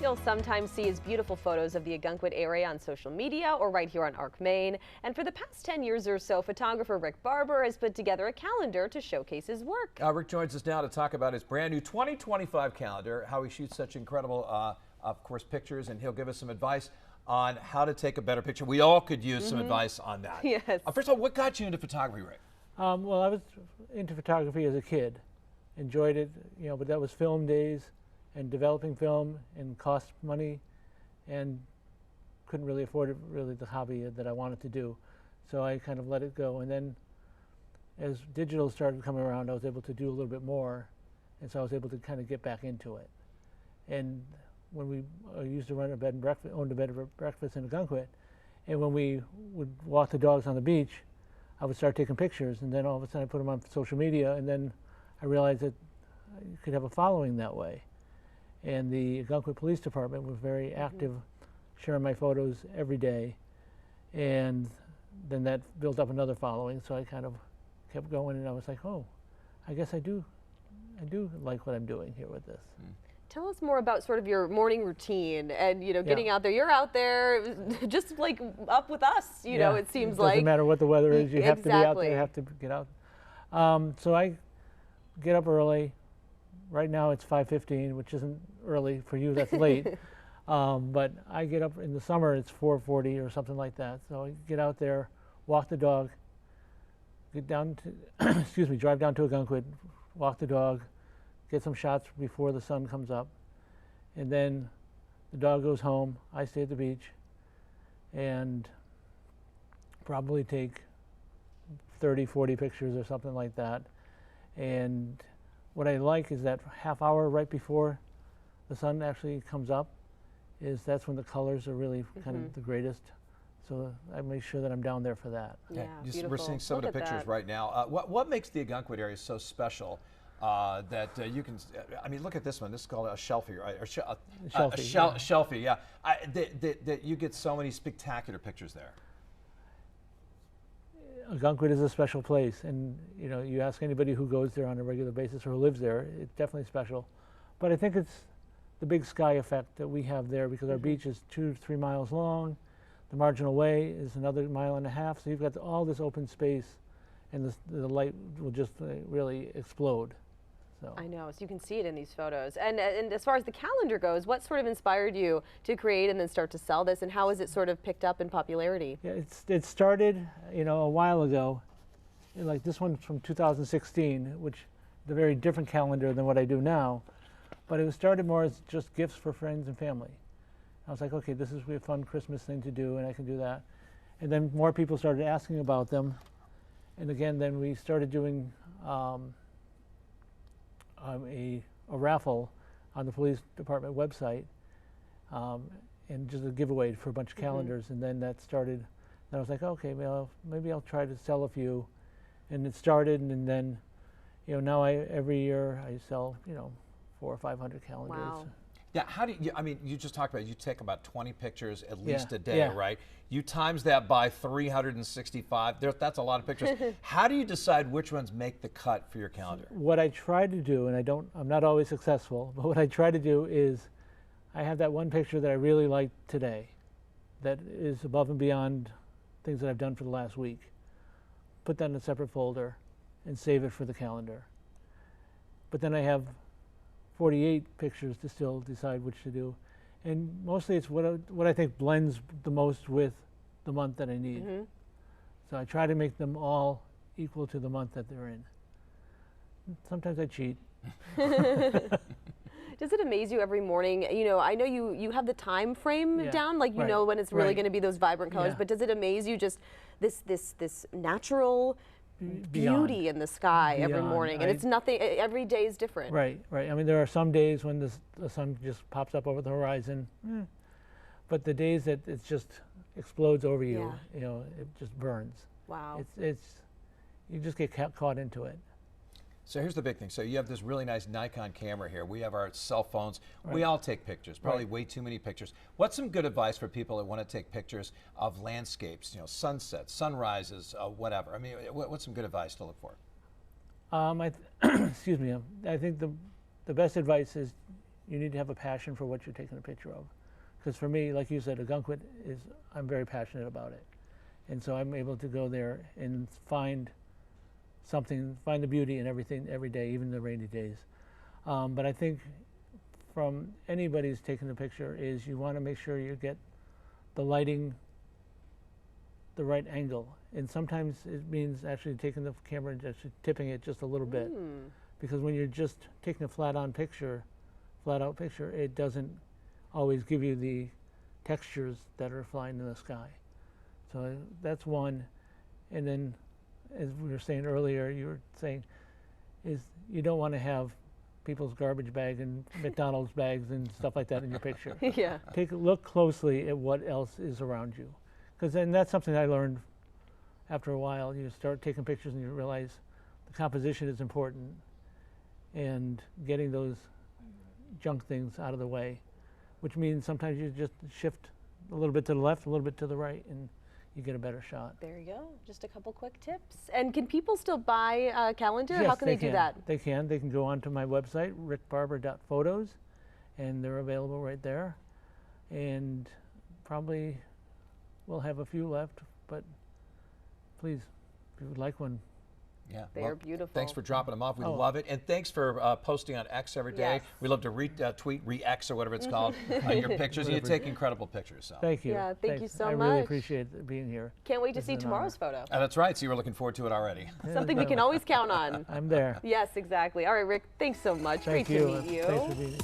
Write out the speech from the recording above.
You'll sometimes see his beautiful photos of the Ogunquit area on social media or right here on Arc, Maine. And for the past 10 years or so, photographer Rick Barber has put together a calendar to showcase his work. Rick joins us now to talk about his brand new 2025 calendar, how he shoots such incredible, of course, pictures, and he'll give us some advice on how to take a better picture. We all could use some advice on that. Yes. First of all, what got you into photography, Rick? Well, I was into photography as a kid, enjoyed it, but that was film days, and developing film and cost money, and couldn't really afford it, really the hobby that I wanted to do. So I kind of let it go. And then as digital started coming around, I was able to do a little bit more, and so I was able to kind of get back into it. And when we used to run a bed and breakfast, owned a bed and breakfast in Ogunquit, and when we would walk the dogs on the beach, I would start taking pictures, and then all of a sudden I put them on social media, and then I realized that you could have a following that way. And the Ogunquit Police Department was very active, sharing my photos every day, and then that built up another following, so I kind of kept going, and I was like, oh, I guess I do like what I'm doing here with this. Tell us more about sort of your morning routine and, getting out there. You're out there just like up with us, you know, it seems like. It doesn't matter what the weather is, you have to be out there, you have to get out. So I get up early. Right now it's 5:15, which isn't early for you, that's late. But I get up in the summer, it's 4:40 or something like that. So I get out there, walk the dog, get down to, excuse me, drive down to Ogunquit, walk the dog, get some shots before the sun comes up. And then the dog goes home, I stay at the beach, and probably take 30, 40 pictures or something like that. And what I like is that half hour right before the sun actually comes up, that's when the colors are really kind of the greatest. So I make sure that I'm down there for that. Yeah, we're seeing some of the pictures right now. What makes the Ogunquit area so special that you can, I mean, look at this one. This is called a shelfie, right? Or shelfie, yeah. That you get so many spectacular pictures there. Ogunquit is a special place, and you ask anybody who goes there on a regular basis or who lives there, it's definitely special. But I think it's the big sky effect that we have there, because our beach is 2 to 3 miles long. The marginal way is another 1.5 miles, so you've got all this open space, and the light will just really explode. So. I know, so you can see it in these photos. And as far as the calendar goes, what sort of inspired you to create and then start to sell this, and how has it sort of picked up in popularity? Yeah, it started, a while ago. Like this one's from 2016, which is a very different calendar than what I do now. But it was started more as just gifts for friends and family. I was like, okay, this is a fun Christmas thing to do, and I can do that. And then more people started asking about them. And again, then we started doing a raffle on the police department website, and just a giveaway for a bunch of calendars. And then that started, then I was like, okay, well, maybe I'll try to sell a few. And it started, and then, now every year I sell, 400 or 500 calendars. Wow. Yeah, how do you, I mean, you just talked about, you take about 20 pictures at least a day, right? You times that by 365, that's a lot of pictures. How do you decide which ones make the cut for your calendar? What I try to do, and I'm not always successful, but what I try to do is, I have that one picture that I really like today, that is above and beyond things that I've done for the last week. Put that in a separate folder and save it for the calendar. But then I have 48 pictures to still decide which to do. And mostly it's what I think blends the most with the month that I need. So I try to make them all equal to the month that they're in. Sometimes I cheat. Does it amaze you every morning? I know you have the time frame down, like you know when it's really going to be those vibrant colors, but does it amaze you just this natural beauty in the sky every morning, and it's nothing, every day is different. Right. I mean, there are some days when the sun just pops up over the horizon, but the days that it just explodes over you, it just burns. Wow. You just get caught into it. So here's the big thing. So you have this really nice Nikon camera here. We have our cell phones. We all take pictures, probably way too many pictures. What's some good advice for people that want to take pictures of landscapes, sunsets, sunrises, whatever? I mean, what's some good advice to look for? Excuse me. I think the best advice is you need to have a passion for what you're taking a picture of. Because for me, like you said, Ogunquit I'm very passionate about it. And so I'm able to go there and find the beauty in everything every day, even the rainy days. But I think from anybody's taking the picture is you want to make sure you get the lighting, the right angle. And sometimes it means actually taking the camera and just tipping it just a little bit. Because when you're just taking a flat out picture, it doesn't always give you the textures that are flying in the sky. So that's one. And then, as we were saying earlier, you were saying, is you don't want to have people's garbage bag and McDonald's bags and stuff like that in your picture. Yeah. Look closely at what else is around you. Because then that's something I learned after a while. You start taking pictures and you realize the composition is important and getting those junk things out of the way, which means sometimes you just shift a little bit to the left, a little bit to the right, and you get a better shot. There you go. Just a couple quick tips. And can people still buy a calendar? Yes, How can they do that? They can. They can go onto my website, rickbarber.photos, and they're available right there. And probably we'll have a few left, but please, if you would like one. Yeah, they are beautiful. Thanks for dropping them off. We love it. And thanks for posting on X every day. Yes. We love to retweet, re-X or whatever it's called, your pictures. And you take incredible pictures. So. Thank you. Yeah, thank you so much. I really appreciate being here. Can't wait to see tomorrow's photo. That's right. So you were looking forward to it already. Something we can always count on. I'm there. Yes, exactly. All right, Rick, thanks so much. Thank Great you. to meet you. Thanks for being here.